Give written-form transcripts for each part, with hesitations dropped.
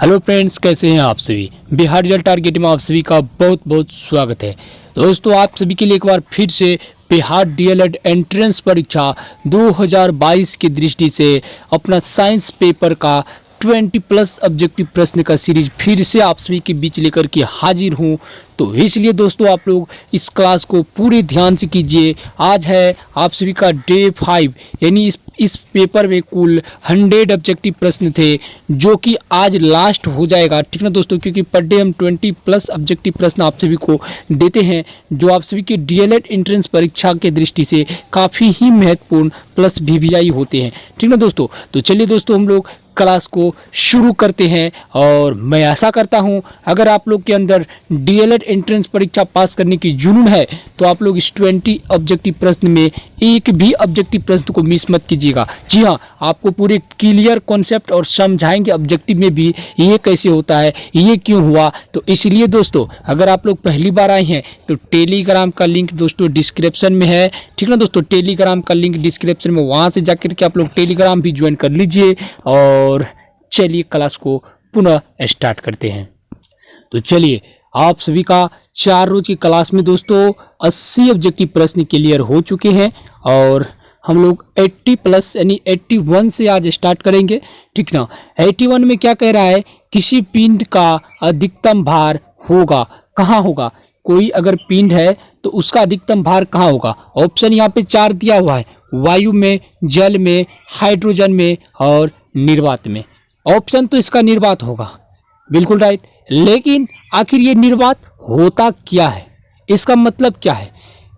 Hello friends, कैसे हैं आप सभी। बिहार रिजल्ट टारगेट में आप सभी का बहुत बहुत स्वागत है। दोस्तों, आप सभी के लिए एक बार फिर से बिहार डीएलएड एंट्रेंस परीक्षा 2022 की दृष्टि से अपना साइंस पेपर का 20+ ऑब्जेक्टिव प्रश्न का सीरीज फिर से आप सभी के बीच लेकर के हाजिर हूं। तो इसलिए दोस्तों, आप लोग इस क्लास को पूरे ध्यान से कीजिए। आज है आप सभी का डे 5, यानी इस पेपर में कुल 100 ऑब्जेक्टिव प्रश्न थे, जो कि आज लास्ट हो जाएगा। ठीक ना दोस्तों, क्योंकि पर डे हम 20+ ऑब्जेक्टिव प्रश्न आप सभी को देते हैं, जो आप सभी के डीएलएड एंट्रेंस परीक्षा के दृष्टि से काफ़ी ही महत्वपूर्ण प्लस वीवीआई होते हैं। ठीक ना दोस्तों, तो चलिए दोस्तों, हम लोग क्लास को शुरू करते हैं। और मैं आशा करता हूं, अगर आप लोग के अंदर डीएलएड एंट्रेंस परीक्षा पास करने की जुनून है, तो आप लोग इस 20 ऑब्जेक्टिव प्रश्न में एक भी ऑब्जेक्टिव प्रश्न को मिस मत कीजिएगा। जी हाँ, आपको पूरे क्लियर कॉन्सेप्ट और समझाएंगे ऑब्जेक्टिव में भी ये कैसे होता है, ये क्यों हुआ। तो इसलिए दोस्तों, अगर आप लोग पहली बार आए हैं तो टेलीग्राम का लिंक दोस्तों डिस्क्रिप्शन में है। ठीक ना दोस्तों, टेलीग्राम का लिंक डिस्क्रिप्शन में, वहाँ से जाकर के आप लोग टेलीग्राम भी ज्वाइन कर लीजिए। और चलिए क्लास को पुनः स्टार्ट करते हैं। तो चलिए, आप सभी का 4 रोज की क्लास में दोस्तों 80 ऑब्जेक्टिव प्रश्न क्लियर हो चुके हैं, और हम लोग 80+ यानी 81 से आज स्टार्ट करेंगे। ठीक ना, 81 में क्या कह रहा है, किसी पिंड का अधिकतम भार होगा, कहाँ होगा। कोई अगर पिंड है तो उसका अधिकतम भार कहाँ होगा। ऑप्शन यहाँ पे 4 दिया हुआ है, वायु में, जल में, हाइड्रोजन में और निर्वात में। ऑप्शन तो इसका निर्वात होगा, बिल्कुल राइट। लेकिन आखिर ये निर्वात होता क्या है, इसका मतलब क्या है।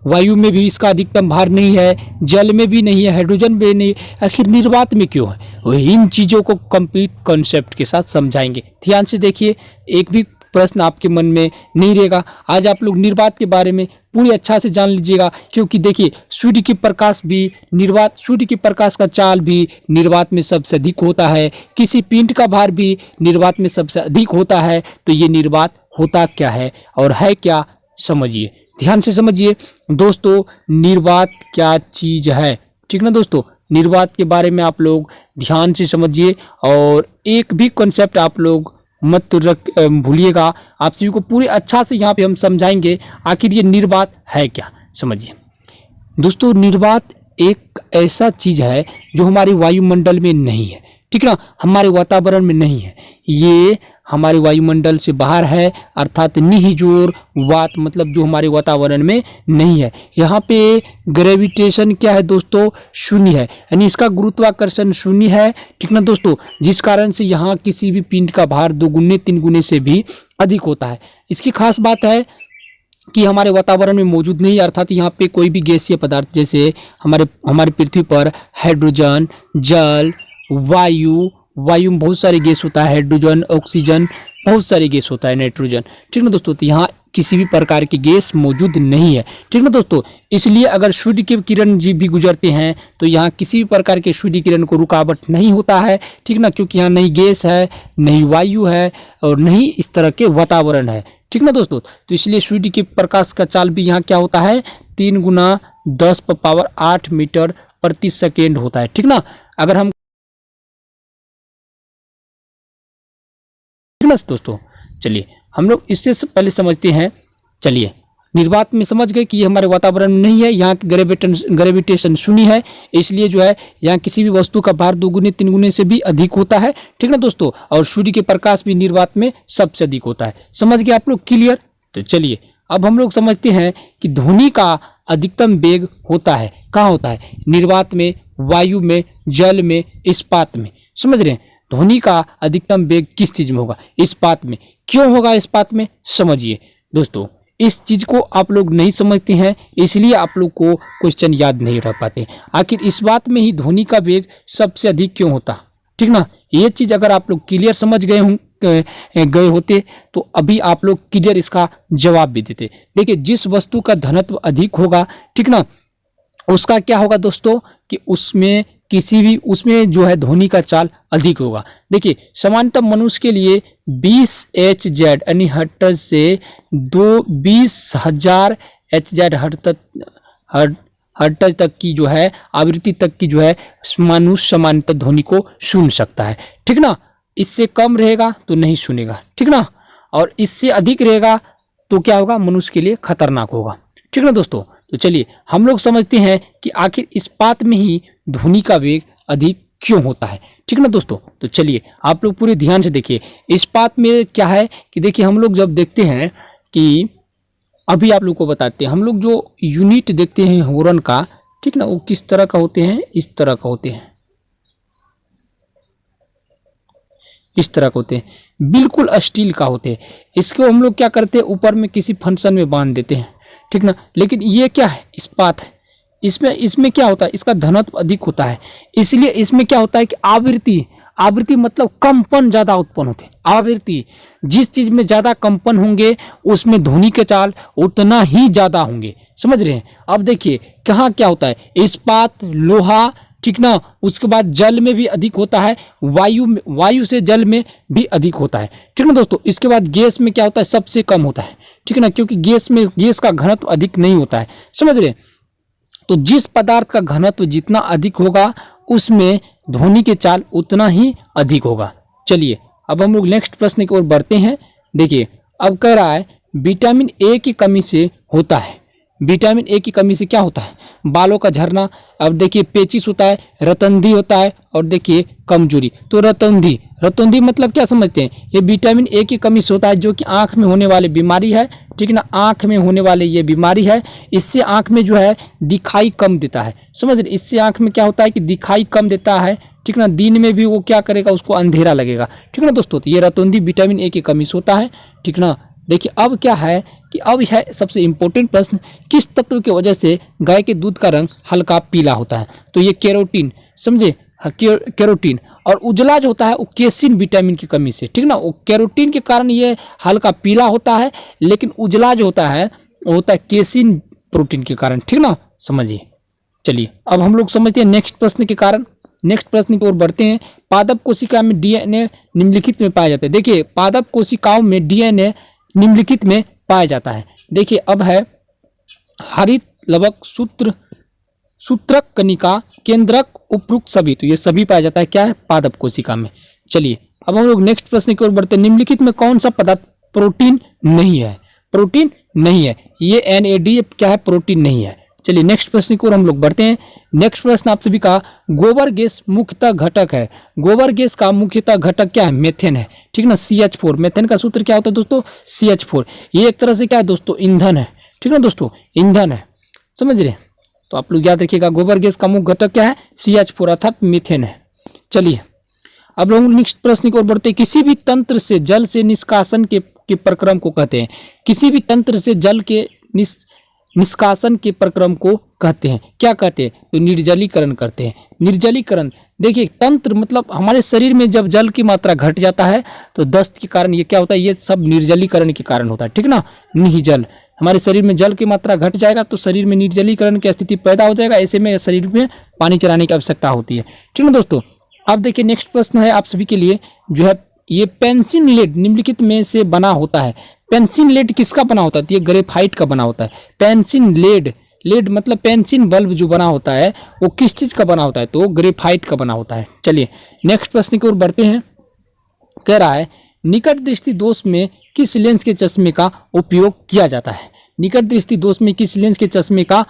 वायु में भी इसका अधिकतम भार नहीं है, जल में भी नहीं है, हाइड्रोजन में नहीं, आखिर निर्वात में क्यों है। वही इन चीज़ों को कंप्लीट कॉन्सेप्ट के साथ समझाएंगे। ध्यान से देखिए, एक भी प्रश्न आपके मन में नहीं रहेगा। आज आप लोग निर्वात के बारे में पूरी अच्छा से जान लीजिएगा, क्योंकि देखिए, सूर्य की प्रकाश भी निर्वात, सूर्य की प्रकाश का चाल भी निर्वात में सबसे अधिक होता है। किसी पिंड का भार भी निर्वात में सबसे अधिक होता है। तो ये निर्वात होता क्या है और है क्या, समझिए, ध्यान से समझिए दोस्तों। निर्वात क्या चीज़ है, ठीक ना दोस्तों। निर्वात के बारे में आप लोग ध्यान से समझिए, और एक भी कॉन्सेप्ट आप लोग मत भूलिएगा। आप सभी को पूरी अच्छा से यहाँ पे हम समझाएंगे आखिर ये निर्वात है क्या, समझिए दोस्तों। निर्वात एक ऐसा चीज़ है जो हमारे वायुमंडल में नहीं है, ठीक ना, हमारे वातावरण में नहीं है। ये हमारे वायुमंडल से बाहर है, अर्थात निहिजोर वात, मतलब जो हमारे वातावरण में नहीं है। यहाँ पे ग्रेविटेशन क्या है दोस्तों, शून्य है, यानी इसका गुरुत्वाकर्षण शून्य है। ठीक ना दोस्तों, जिस कारण से यहाँ किसी भी पिंड का भार 2 गुने 3 गुने से भी अधिक होता है। इसकी खास बात है कि हमारे वातावरण में मौजूद नहीं, अर्थात यहाँ पे कोई भी गैसीय पदार्थ, जैसे हमारे पृथ्वी पर हाइड्रोजन, जल, वायु में बहुत सारे गैस होता है, हाइड्रोजन, ऑक्सीजन, बहुत सारे गैस होता है, नाइट्रोजन। ठीक ना दोस्तों, तो यहाँ किसी भी प्रकार की गैस मौजूद नहीं है। ठीक ना दोस्तों, इसलिए अगर सूर्य के किरण जी भी गुजरते हैं तो यहाँ किसी भी प्रकार के सूर्य किरण को रुकावट नहीं होता है। ठीक ना, क्योंकि यहाँ नहीं गैस है, नहीं वायु है, और नहीं इस तरह के वातावरण है। ठीक ना दोस्तों, तो इसलिए सूर्य के प्रकाश का चाल भी यहाँ क्या होता है, 3 × 10⁸ मीटर प्रति सेकेंड होता है। ठीक ना, अगर हम दोस्तों, चलिए हम लोग इससे पहले समझते हैं। चलिए, निर्वात में समझ गए कि ये हमारे वातावरण में नहीं है, यहाँ ग्रेविटेशन शून्य है, इसलिए जो है यहाँ किसी भी वस्तु का भार 2 गुने 3 गुने से भी अधिक होता है। ठीक ना दोस्तों, और सूर्य के प्रकाश भी निर्वात में सबसे अधिक होता है। समझ गए आप लोग, क्लियर। तो चलिए, अब हम लोग समझते हैं कि ध्वनि का अधिकतम वेग होता है, कहाँ होता है, निर्वात में, वायु में, जल में, इस्पात में। समझ रहे हैं, ध्वनि का अधिकतम वेग किस चीज में होगा, इस्पात में। क्यों होगा इस्पात में, समझिए दोस्तों। इस चीज को आप लोग नहीं समझते हैं, इसलिए आप लोग को क्वेश्चन याद नहीं रह पाते। आखिर इस बात में ही ध्वनि का वेग सबसे अधिक क्यों होता, ठीक ना। ये चीज अगर आप लोग क्लियर समझ गए होते तो अभी आप लोग क्लियर इसका जवाब भी देते। देखिए, जिस वस्तु का घनत्व अधिक होगा, ठीक ना, उसका क्या होगा दोस्तों, कि उसमें जो है ध्वनि का चाल अधिक होगा। देखिए, सामान्यतः मनुष्य के लिए 20 Hz यानी हर्ट्ज से 20,000 Hz हर्ट्ज तक की जो है आवृत्ति तक की जो है मनुष्य सामान्यतः ध्वनि को सुन सकता है। ठीक ना, इससे कम रहेगा तो नहीं सुनेगा, ठीक ना, और इससे अधिक रहेगा तो क्या होगा, मनुष्य के लिए खतरनाक होगा, ठीक ना दोस्तों। तो चलिए हम लोग समझते हैं कि आखिर इस्पात में ही ध्वनि का वेग अधिक क्यों होता है, ठीक ना दोस्तों। तो चलिए आप लोग पूरे ध्यान से देखिए, इस्पात में क्या है कि देखिए हम लोग जब देखते हैं कि अभी आप लोग को बताते हैं, हम लोग जो यूनिट देखते हैं हॉर्न का, ठीक ना, वो किस तरह का होते हैं, इस तरह का होते हैं, इस तरह का होते हैं, बिल्कुल स्टील का होते हैं। इसको हम लोग क्या करते हैं, ऊपर में किसी फंक्शन में बांध देते हैं, ठीक ना। लेकिन ये क्या है, इस्पात है, इसमें क्या होता है, इसका घनत्व अधिक होता है, इसलिए इसमें क्या होता है कि आवृत्ति मतलब कंपन ज़्यादा उत्पन्न होते हैं। आवृत्ति, जिस चीज़ में ज़्यादा कंपन होंगे उसमें ध्वनि के चाल उतना ही ज़्यादा होंगे, समझ रहे हैं। अब देखिए कहाँ क्या होता है, इस्पात, लोहा, ठीक ना, उसके बाद जल में भी अधिक होता है, वायु से जल में भी अधिक होता है, ठीक ना दोस्तों। इसके बाद गैस में क्या होता है, सबसे कम होता है, ठीक है ना, क्योंकि गैस का घनत्व अधिक नहीं होता है, समझ रहे हैं। तो जिस पदार्थ का घनत्व जितना अधिक होगा उसमें ध्वनि के चाल उतना ही अधिक होगा। चलिए अब हम लोग नेक्स्ट प्रश्न की ओर बढ़ते हैं। देखिए अब कह रहा है विटामिन ए की कमी से होता है, विटामिन ए की कमी से क्या होता है, बालों का झड़ना। अब देखिए पेचिश होता है, रतंधी होता है, और देखिए कमजोरी। तो रतंधी मतलब क्या समझते हैं, ये विटामिन ए की कमी से होता है, जो कि आंख में होने वाली बीमारी है, ठीक ना, आंख में होने वाले ये बीमारी है। इससे आंख में जो है दिखाई कम देता है, समझ रहे, इससे आंख में क्या होता है कि दिखाई कम देता है, ठीक ना, दिन में भी वो क्या करेगा, उसको अंधेरा लगेगा, ठीक ना दोस्तों। तो ये रतौंधी विटामिन ए की कमी से होता है, ठीक ना। देखिए अब क्या है कि अब है सबसे इंपॉर्टेंट प्रश्न, किस तत्व की वजह से गाय के दूध का रंग हल्का पीला होता है। तो ये कैरोटीन, समझे, कैरोटीन। और उजला जो होता है वो केसिन विटामिन की कमी से, ठीक ना, वो कैरोटीन के कारण ये हल्का पीला होता है, लेकिन उजला जो होता है वो होता है केसिन प्रोटीन के कारण, ठीक ना, समझिए। चलिए अब हम लोग समझते हैं नेक्स्ट प्रश्न के कारण, नेक्स्ट प्रश्न की ओर बढ़ते हैं। पादप कोशिका में डीएनए निम्नलिखित में पाया जाता है। देखिए पादप कोशिकाओं में डीएनए निम्नलिखित में पाया जाता है। देखिए अब है हरित लवक, सूत्रक, कनिका, केंद्रक, उपयुक्त सभी। तो ये सभी पाया जाता है क्या है, पादप कोशिका में। चलिए अब हम लोग नेक्स्ट प्रश्न की ओर बढ़ते हैं। निम्नलिखित में कौन सा पदार्थ प्रोटीन नहीं है, प्रोटीन नहीं है, ये NAD क्या है, प्रोटीन नहीं है। चलिए नेक्स्ट प्रश्न की ओर हम लोग बढ़ते हैं। नेक्स्ट प्रश्न आप सभी का, गोबर गैस मुख्यतः घटक है, गोबर गैस का मुख्यतः घटक क्या है, मेथेन है, ठीक ना, CH4। मेथेन का सूत्र क्या होता है दोस्तों, CH4। ये एक तरह से क्या है दोस्तों, ईंधन है, ठीक ना दोस्तों, ईंधन है, समझ रहे। तो आप लोग याद रखिएगा गोबर गैस का मुख्य घटक क्या है, CH4 अर्थात मीथेन है। चलिए अब लोग नेक्स्ट प्रश्न की ओर बढ़ते हैं। किसी भी तंत्र से जल से निष्कासन के प्रक्रम को कहते हैं, किसी भी तंत्र से जल के निष्कासन के प्रक्रम को कहते हैं, क्या कहते हैं, तो निर्जलीकरण करते हैं। निर्जलीकरण, देखिए तंत्र मतलब हमारे शरीर में जब जल की मात्रा घट जाता है तो दस्त के कारण ये क्या होता है, ये सब निर्जलीकरण के कारण होता है, ठीक ना। निर्जल, हमारे शरीर में जल की मात्रा घट जाएगा तो शरीर में निर्जलीकरण की स्थिति पैदा हो जाएगा, ऐसे में शरीर में पानी चढ़ाने की आवश्यकता होती है, ठीक ना दोस्तों। अब देखिए नेक्स्ट प्रश्न है आप सभी के लिए, जो है ये पेंसिल लेड निम्नलिखित में से बना होता है। पेंसिल लेड किसका बना होता है, तो ये ग्रेफाइट का बना होता है। पेंसिल लेड, लेड मतलब पेंसिल बल्ब जो बना होता है वो किस चीज का बना होता है, तो ग्रेफाइट का बना होता है। चलिए नेक्स्ट प्रश्न की ओर बढ़ते हैं। कह रहा है निकट दृष्टि दोष में किस लेंस के चश्मे का उपयोग किया जाता है, निकट दृष्टि दोष में किस लेंस के चश्मे का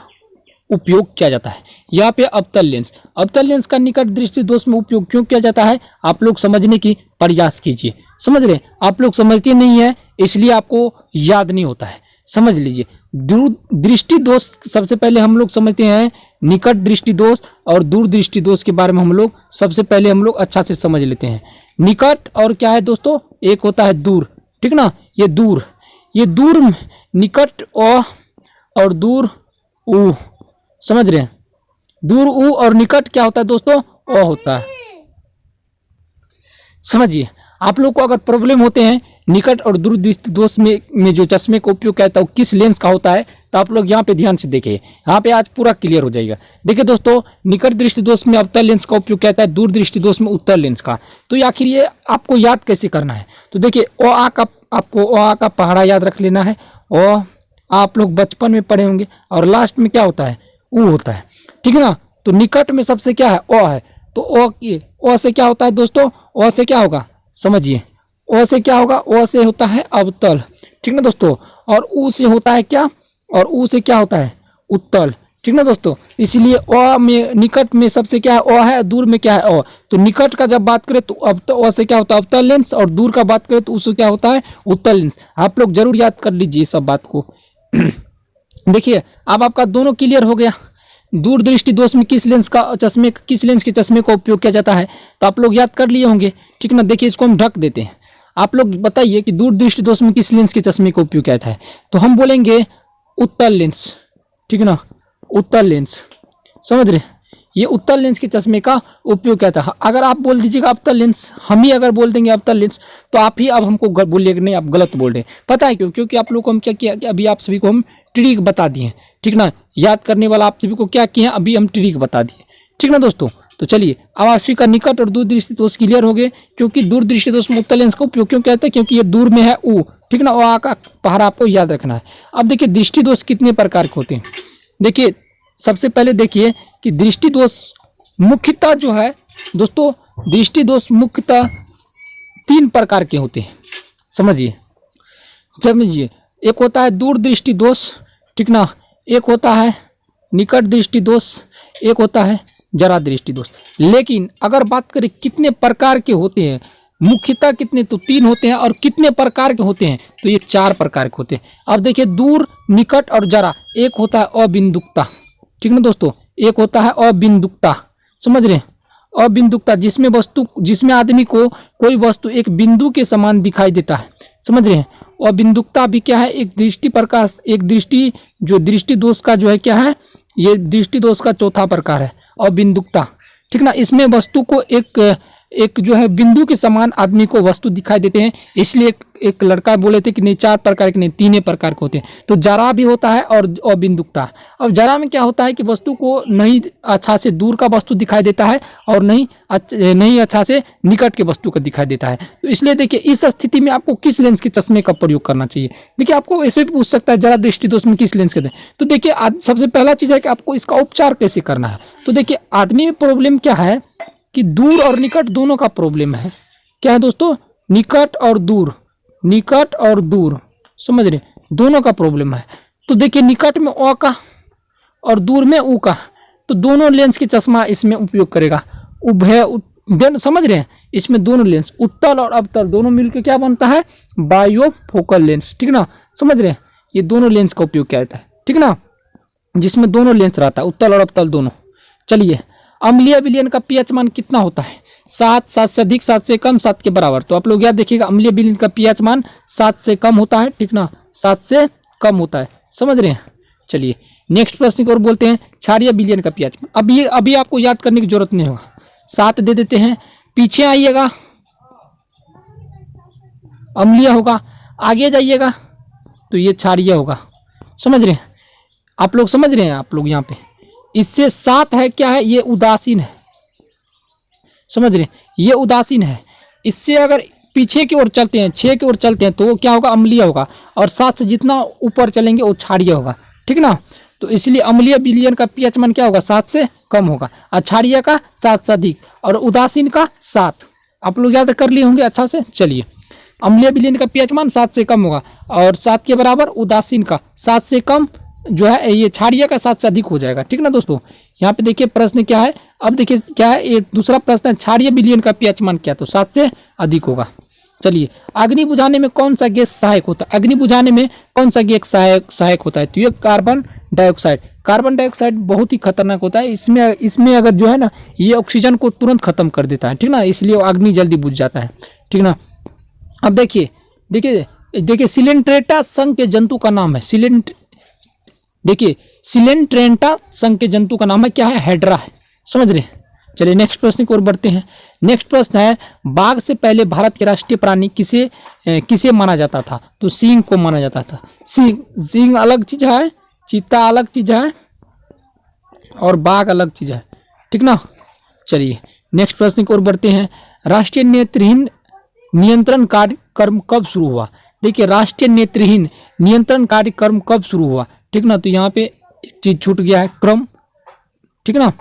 उपयोग किया जाता है। यहाँ पे अवतल लेंस, अवतल लेंस का निकट दृष्टि दोष में उपयोग क्यों किया जाता है, आप लोग समझने की प्रयास कीजिए। समझ रहे, आप लोग समझते नहीं है इसलिए आपको याद नहीं होता है, समझ लीजिए। दूर दृष्टि दोष सबसे पहले हम लोग समझते हैं, निकट दृष्टि दोष और दूर दृष्टि दोष के बारे में हम लोग सबसे पहले हम लोग अच्छा से समझ लेते हैं। निकट और क्या है दोस्तों, एक होता है दूर, ठीक ना, ये दूर निकट और दूर ऊ, समझ रहे हैं, दूर ऊ और निकट क्या होता है दोस्तों, ओ होता है। समझिए आप लोग को अगर प्रॉब्लम होते हैं निकट और दूर दृष्टि दोष में जो चश्मे का उपयोग किया जाता है वो किस लेंस का होता है, तो आप लोग यहाँ पे ध्यान से देखिए, यहाँ पे आज पूरा क्लियर हो जाएगा। देखिए दोस्तों निकट दृष्टि दोष में अवतल लेंस का उपयोग किया जाता है, दूर दृष्टि दोष में उत्तल लेंस का। तो आखिर ये आपको याद कैसे करना है, तो देखिए ओ आ का आपको ओ आ का पहाड़ा याद रख लेना है, ओ आप लोग बचपन में पढ़े होंगे, और लास्ट में क्या होता है, ऊ होता है, ठीक है ना। तो निकट में सबसे क्या है, ओ है, तो ओ से क्या होता है दोस्तों, ओ से क्या होगा, समझिए। ओ से क्या होगा, ओ से होता है अवतल, ठीक ना दोस्तों। और ऊ से होता है क्या, और ऊ से क्या होता है उत्तल, ठीक ना दोस्तों। इसलिए ओ में निकट में सबसे क्या है ओ है, दूर में क्या है ओ। तो निकट का जब बात करें तो अब तो ओ से क्या होता है अवतल लेंस, और दूर का बात करें तो उससे क्या होता है उत्तल लेंस। आप लोग जरूर याद कर लीजिए सब बात को। देखिए अब आपका दोनों क्लियर हो गया। दूर दृष्टि दोष में किस लेंस के चश्मे का उपयोग किया जाता है, तो आप लोग याद कर लिए होंगे, ठीक ना। देखिए इसको हम ढक देते हैं। आप लोग बताइए कि दूर दृष्टि दोष में किस लेंस के चश्मे का उपयोग किया जाता है, तो हम बोलेंगे उत्तल लेंस, ठीक ना, उत्तल लेंस, समझ रहे। ये उत्तल लेंस के चश्मे का उपयोग किया था। अगर आप बोल दीजिएगा अवतल लेंस, हम ही अगर बोल देंगे अवतल लेंस, तो आप ही अब हमको बोलिएगा नहीं आप गलत बोल रहे हैं। पता है क्यों, क्योंकि आप लोग को हम क्या किया कि अभी आप सभी को हम ट्रिक बता दिए, ठीक ना। याद करने वाला आप सभी को क्या किया, अभी हम ट्रिक बता दिए, ठीक ना दोस्तों। तो चलिए अब आप सभी का निकट और दूर दृष्टि दोष क्लियर हो गए। क्योंकि दूर दृष्टि दोष में उत्तल लेंस का उपयोग क्यों कहते हैं, क्योंकि ये दूर में है ऊ, ठीक ना। ओ का पहाड़ा आपको याद रखना है। अब देखिए दृष्टि दोष कितने प्रकार के होते हैं। देखिए सबसे पहले देखिए कि दृष्टि दोष मुख्यतः जो है दोस्तों, दृष्टि दोष मुख्यतः 3 प्रकार के होते हैं, समझिए। एक होता है दूर दृष्टि दोष, ठीक ना, एक होता है निकट दृष्टि दोष, एक होता है जरा दृष्टि दोष। लेकिन अगर बात करें कितने प्रकार के होते हैं, मुख्यतः कितने, तो 3 होते हैं। और कितने प्रकार के होते हैं, तो ये 4 प्रकार के होते हैं। अब देखिए दूर, निकट और जरा। एक होता है अबिंदुकता, ठीक ना दोस्तों, एक होता है अबिंदुकता, समझ रहे हैं। अबिंदुकता जिसमें आदमी को कोई वस्तु एक बिंदु के समान दिखाई देता है, समझ रहे हैं। अबिंदुकता भी क्या है, एक दृष्टि जो दृष्टि दोष का जो है क्या है, ये दृष्टि दोष का चौथा प्रकार है अबिंदुकता, ठीक ना। इसमें वस्तु को एक जो है बिंदु के समान आदमी को वस्तु दिखाई देते हैं। इसलिए एक लड़का बोले थे कि नहीं 4 प्रकार के नहीं 3 प्रकार के होते हैं। तो जरा भी होता है और अबिंदुकता। अब जरा में क्या होता है कि वस्तु को नहीं अच्छा से दूर का वस्तु दिखाई देता है, और नहीं अच्छा से निकट के वस्तु का दिखाई देता है। तो इसलिए देखिए इस स्थिति में आपको किस लेंस के चश्मे का प्रयोग करना चाहिए। देखिए आपको ऐसे भी पूछ सकता है जरा दृष्टि दोष में किस लेंस के दें। तो देखिए सबसे पहला चीज़ है कि आपको इसका उपचार कैसे करना है। तो देखिए आदमी में प्रॉब्लम क्या है कि दूर और निकट दोनों का प्रॉब्लम है। क्या है दोस्तों, निकट और दूर, समझ रहे, दोनों का प्रॉब्लम है। तो देखिए निकट में ओ का और दूर में ऊ का, तो दोनों लेंस के चश्मा इसमें उपयोग करेगा। समझ रहे हैं, इसमें दोनों लेंस उत्तल और अवतल दोनों मिलकर क्या बनता है, बायोफोकल लेंस, ठीक ना। समझ रहे हैं, ये दोनों लेंस का उपयोग किया जाता है, ठीक ना, जिसमें दोनों लेंस रहता है, उत्तल और अवतल दोनों। चलिए अम्लीय विलयन का पीएच मान कितना होता है, 7, 7 से अधिक, 7 से कम, 7 के बराबर। तो आप लोग याद देखिएगा अम्लीय विलयन का पीएच मान 7 से कम होता है, ठीक ना, 7 से कम होता है, समझ रहे हैं। चलिए नेक्स्ट प्रश्न की ओर बोलते हैं, क्षारीय विलयन का पीएच मान। अभी आपको याद करने की जरूरत नहीं होगा, 7 दे देते हैं। पीछे आइएगा अम्लीय होगा, आगे जाइएगा तो ये क्षारीय होगा, समझ रहे हैं आप लोग, समझ रहे हैं आप लोग। यहाँ पे इससे 7 है क्या है, ये उदासीन है, समझ रहे, ये उदासीन है। इससे अगर पीछे की ओर चलते हैं, 6 की ओर चलते हैं, तो वो क्या होगा, अम्लीय होगा। और 7 से जितना ऊपर चलेंगे वो क्षारीय होगा, ठीक ना। तो इसलिए अम्लीय विलयन का पीएच मान क्या होगा, 7 से कम होगा। और क्षारीय का 7 से अधिक, और उदासीन का 7। आप लोग याद कर लिए होंगे अच्छा से। चलिए अम्लीय विलयन का पीएच मान 7 से कम होगा, और 7 के बराबर उदासीन का 7 से कम जो है, ये क्षारीय का 7 से अधिक हो जाएगा, ठीक ना दोस्तों। यहाँ पे देखिए प्रश्न क्या है, अब देखिए क्या है, ये दूसरा प्रश्न है, क्षारीय विलयन का पीएच मान क्या, तो 7 से अधिक होगा। चलिए अग्नि बुझाने में कौन सा गैस सहायक होता है, अग्नि बुझाने में कौन सा गैस सहायक होता है, तो ये कार्बन डाइऑक्साइड। कार्बन डाइऑक्साइड बहुत ही खतरनाक होता है। इसमें अगर जो है ना, ये ऑक्सीजन को तुरंत खत्म कर देता है, ठीक ना, इसलिए अग्नि जल्दी बुझ जाता है, ठीक ना। अब देखिए सिलेंट्रेटा संघ के जंतु का नाम है, सिलेंट्रेटा संघ के जंतु का नाम है क्या है, हेड्रा है, समझ रहे हैं। चलिए नेक्स्ट प्रश्न की ओर बढ़ते हैं। नेक्स्ट प्रश्न है, बाघ से पहले भारत के राष्ट्रीय प्राणी किसे माना जाता था, तो सिंह को माना जाता था। सिंह अलग चीज है, चीता अलग चीज है, और बाघ अलग चीज है, ठीक ना। चलिए नेक्स्ट प्रश्न की ओर बढ़ते हैं। राष्ट्रीय नेत्रहीन नियंत्रण कार्यक्रम कब शुरू हुआ। देखिए राष्ट्रीय नेत्रहीन नियंत्रण कार्यक्रम कब शुरू हुआ, ठीक ना। तो यहाँ पे एक चीज छूट गया है, क्रम, ठीक ना,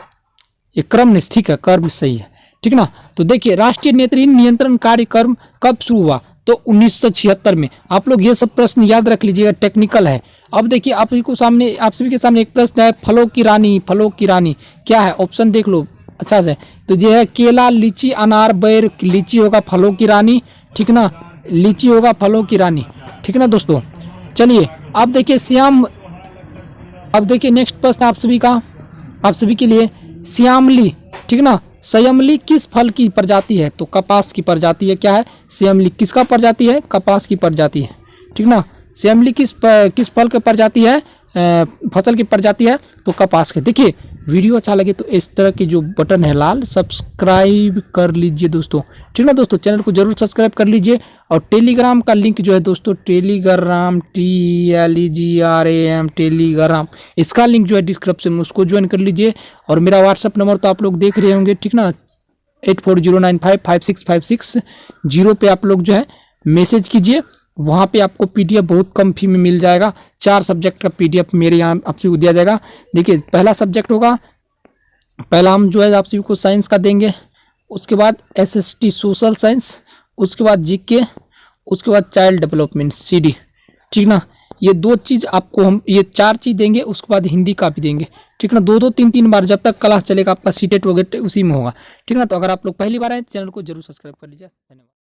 ये क्रम नहीं, ठीक है, कर्म सही है, ठीक ना। तो देखिए राष्ट्रीय नेत्रहीन नियंत्रण कार्यक्रम कब शुरू हुआ, तो 1976 में। आप लोग ये सब प्रश्न याद रख लीजिएगा, टेक्निकल है। अब देखिए आप सभी के सामने एक प्रश्न है, फलों की रानी क्या है, ऑप्शन देख लो अच्छा से। तो ये है केला, लीची, अनार, बेर। लीची होगा फलों की रानी, ठीक ना, लीची होगा फलों की रानी, ठीक ना दोस्तों। चलिए अब देखिए नेक्स्ट प्रश्न आप सभी के लिए, श्यामली, ठीक ना, श्यामली किस फल की प्रजाति है, तो कपास की प्रजाति है। क्या है, श्यामली किसका प्रजाति है, कपास की प्रजाति है, ठीक ना। श्यामली किस फल की प्रजाति है, फसल की प्रजाति है, तो कपास के। देखिए वीडियो अच्छा लगे तो इस तरह की जो बटन है लाल, सब्सक्राइब कर लीजिए दोस्तों, ठीक ना दोस्तों। चैनल को जरूर सब्सक्राइब कर लीजिए। और टेलीग्राम का लिंक जो है दोस्तों, टेलीग्राम TELEGRAM टेलीग्राम, इसका लिंक जो है डिस्क्रिप्शन में, उसको ज्वाइन कर लीजिए। और मेरा व्हाट्सअप नंबर तो आप लोग देख रहे होंगे, ठीक ना, 8409556560 पे आप लोग जो है मैसेज कीजिए। वहाँ पे आपको PDF बहुत कम फी में मिल जाएगा। 4 सब्जेक्ट का PDF मेरे यहाँ आप सभी को दिया जाएगा। देखिए पहला सब्जेक्ट होगा, पहला हम जो है आप सभी को साइंस का देंगे, उसके बाद SST सोशल साइंस, उसके बाद GK, उसके बाद चाइल्ड डेवलपमेंट CD, ठीक ना। ये 2 चीज़ आपको हम, ये 4 चीज़ देंगे। उसके बाद हिंदी का भी देंगे, ठीक ना। 2-2 3-3 बार जब तक क्लास चलेगा आपका सीटेट वगैरह उसी में होगा, ठीक ना। तो अगर आप लोग पहली बार आए चैनल को जरूर सब्सक्राइब कर लीजिए। धन्यवाद।